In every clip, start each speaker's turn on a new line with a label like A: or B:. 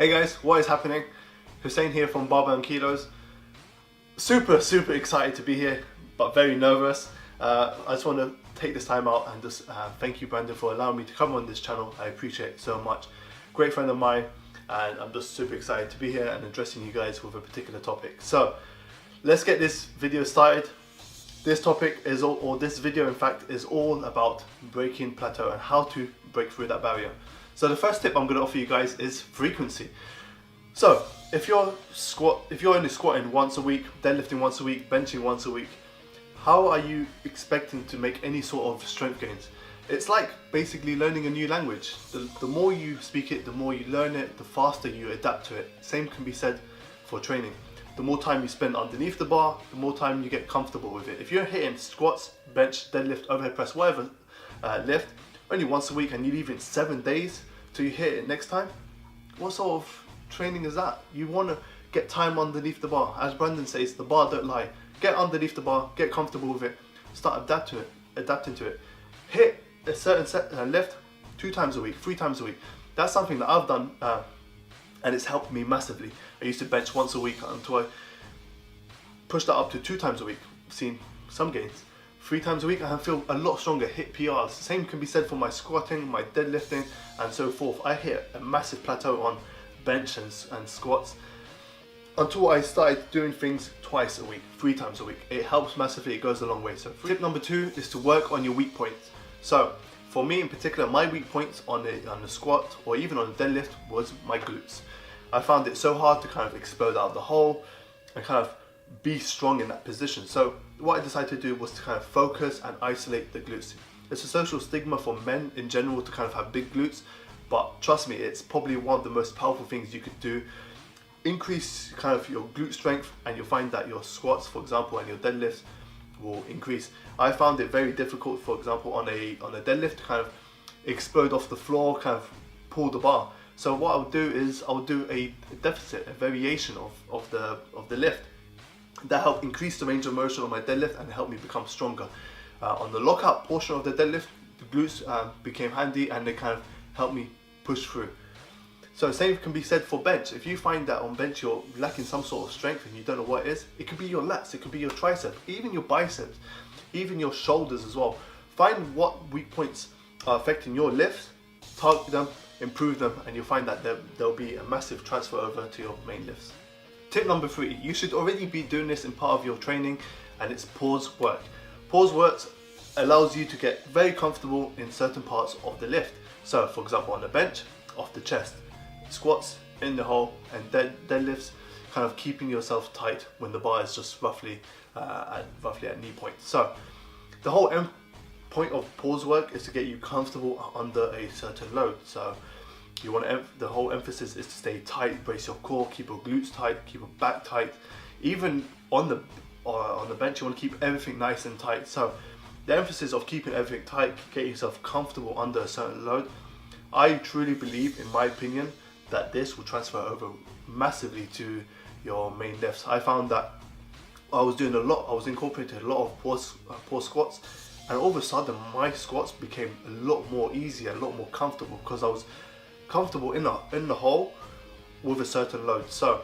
A: Hey guys, what is happening? Hussein here from Barbell and Kilos. Super excited to be here, but very nervous. I just want to take this time out and just thank you, Brandon, for allowing me to come on this channel. I appreciate it so much. Great friend of mine, and I'm just super excited to be here and addressing you guys with a particular topic. So let's get this video started. This topic is this video in fact is all about breaking plateau and how to break through that barrier. So the first tip I'm going to offer you guys is frequency. So if you're only squatting once a week, deadlifting once a week, benching once a week, how are you expecting to make any sort of strength gains? It's like basically learning a new language. The more you speak it, the more you learn it, the faster you adapt to it. Same can be said for training. The more time you spend underneath the bar, the more time you get comfortable with it. If you're hitting squats, bench, deadlift, overhead press, whatever lift, only once a week and you leave it 7 days till you hit it next time, what sort of training is that? You want to get time underneath the bar. As Brandon says, the bar don't lie. Get underneath the bar, get comfortable with it, start adapting to it. Hit a certain lift 2 times a week, 3 times a week. That's something that I've done and it's helped me massively. I used to bench once a week until I pushed that up to 2 times a week. I've seen some gains. 3 times a week I feel a lot stronger, hit PRs. Same can be said for my squatting, my deadlifting and so forth. I hit a massive plateau on bench and squats until I started doing things twice a week, 3 times a week. It helps massively, it goes a long way. So tip number 2 is to work on your weak points. So for me in particular, my weak points on the squat or even on the deadlift was my glutes. I found it so hard to kind of explode out the hole and kind of be strong in that position. So what I decided to do was to kind of focus and isolate the glutes. It's a social stigma for men in general to kind of have big glutes, but trust me, it's probably one of the most powerful things you could do. Increase kind of your glute strength and you'll find that your squats, for example, and your deadlifts will increase. I found it very difficult, for example, on a deadlift to kind of explode off the floor, kind of pull the bar. So what I'll do is I'll do a deficit, a variation of the lift that helped increase the range of motion on my deadlift and help me become stronger. On the lockout portion of the deadlift, the glutes became handy and they kind of helped me push through. So same can be said for bench. If you find that on bench you're lacking some sort of strength and you don't know what it is, it could be your lats, it could be your triceps, even your biceps, even your shoulders as well. Find what weak points are affecting your lifts, target them, improve them, and you'll find that there'll be a massive transfer over to your main lifts. Tip number 3, you should already be doing this in part of your training, and it's pause work. Pause work allows you to get very comfortable in certain parts of the lift. So for example on the bench, off the chest, squats in the hole, and deadlifts, kind of keeping yourself tight when the bar is just roughly at knee point. So the whole point of pause work is to get you comfortable under a certain load. So you want the whole emphasis is to stay tight, brace your core, keep your glutes tight, keep your back tight. Even on the bench, you want to keep everything nice and tight. So the emphasis of keeping everything tight, get yourself comfortable under a certain load. I truly believe, in my opinion, that this will transfer over massively to your main lifts. I found that I was incorporating a lot of pause squats, and all of a sudden my squats became a lot more easier, a lot more comfortable, because I was comfortable in the hole with a certain load. So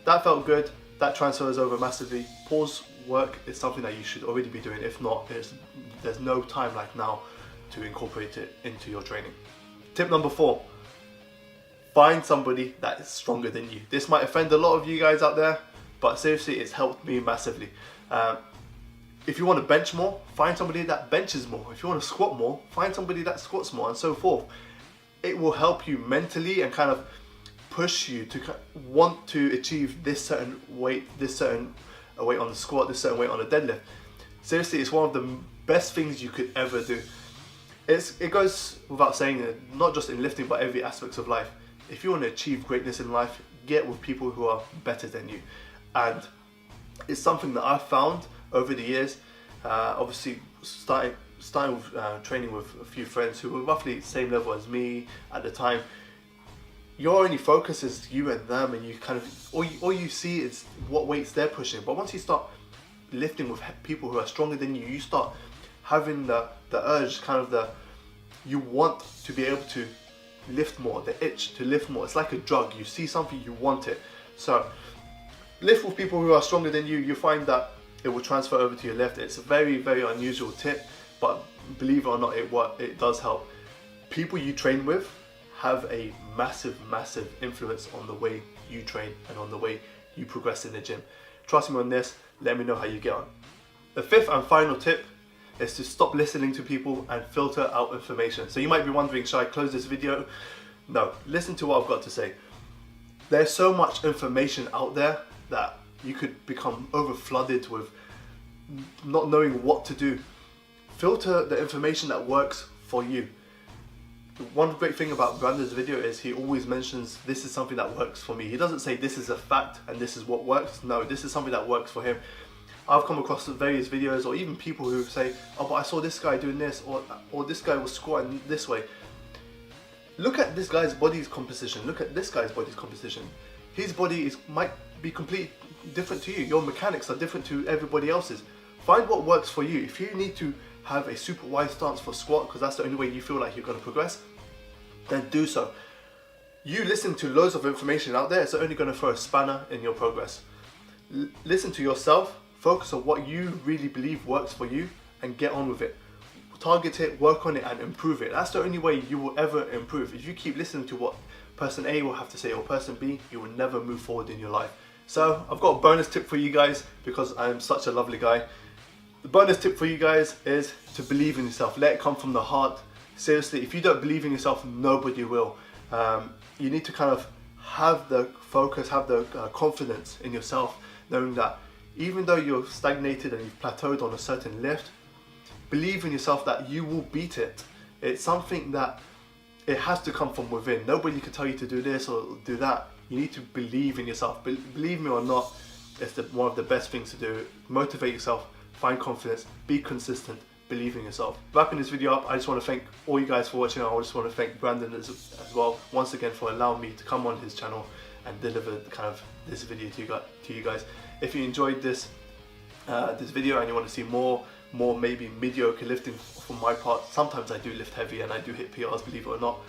A: that felt good, that transfers over massively. Pause work is something that you should already be doing. If not, there's no time like now to incorporate it into your training. Tip number 4, find somebody that is stronger than you. This might offend a lot of you guys out there, but seriously, it's helped me massively. If you want to bench more, find somebody that benches more. If you want to squat more, find somebody that squats more, and so forth. It will help you mentally and kind of push you to want to achieve this certain weight on the squat, this certain weight on the deadlift. Seriously, it's one of the best things you could ever do. It goes without saying, not just in lifting, but every aspect of life. If you want to achieve greatness in life, get with people who are better than you. And it's something that I've found over the years. Obviously, starting with training with a few friends who were roughly the same level as me at the time. Your only focus is you and them, and you kind of all you see is what weights they're pushing. But once you start lifting with people who are stronger than you, you start having the urge, you want to be able to lift more, the itch to lift more. It's like a drug. You see something, you want it. So lift with people who are stronger than you. You find that it will transfer over to your left. It's a very, very unusual tip, but believe it or not, it does help. People you train with have a massive, massive influence on the way you train and on the way you progress in the gym. Trust me on this. Let me know how you get on. The fifth and final tip is to stop listening to people and filter out information. So you might be wondering, should I close this video? No, listen to what I've got to say. There's so much information out there that you could become over flooded with not knowing what to do. Filter the information that works for you. One great thing about Brandon's video is he always mentions this is something that works for me. He doesn't say this is a fact and this is what works. No, this is something that works for him. I've come across various videos or even people who say, oh, but I saw this guy doing this, or this guy was squatting this way. Look at this guy's body's composition. Look at this guy's body's composition. His body might be completely different to you. Your mechanics are different to everybody else's. Find what works for you. If you need to have a super wide stance for squat because that's the only way you feel like you're going to progress, then do so. You listen to loads of information out there, it's only going to throw a spanner in your progress. Listen to yourself, focus on what you really believe works for you and get on with it. Target it, work on it and improve it. That's the only way you will ever improve. If you keep listening to what person A will have to say or person B, you will never move forward in your life. So I've got a bonus tip for you guys because I'm such a lovely guy. The bonus tip for you guys is to believe in yourself. Let it come from the heart. Seriously, if you don't believe in yourself, nobody will. You need to kind of have the focus, have the confidence in yourself, knowing that even though you're stagnated and you've plateaued on a certain lift, believe in yourself that you will beat it. It's something that it has to come from within. Nobody can tell you to do this or do that. You need to believe in yourself. Believe me or not, it's one of the best things to do. Motivate yourself, find confidence, be consistent, believe in yourself. Wrapping this video up, I just want to thank all you guys for watching. I just want to thank Brandon as well, once again, for allowing me to come on his channel and deliver kind of this video to you guys. If you enjoyed this video and you want to see more maybe mediocre lifting from my part, sometimes I do lift heavy and I do hit PRs, believe it or not.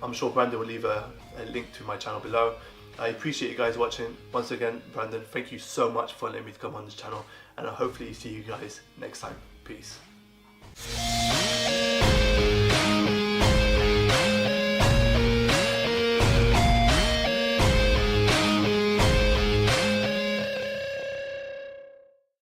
A: I'm sure Brandon will leave a link to my channel below. I appreciate you guys watching. Once again, Brandon, thank you so much for letting me come on this channel, and I hopefully see you guys next time. Peace.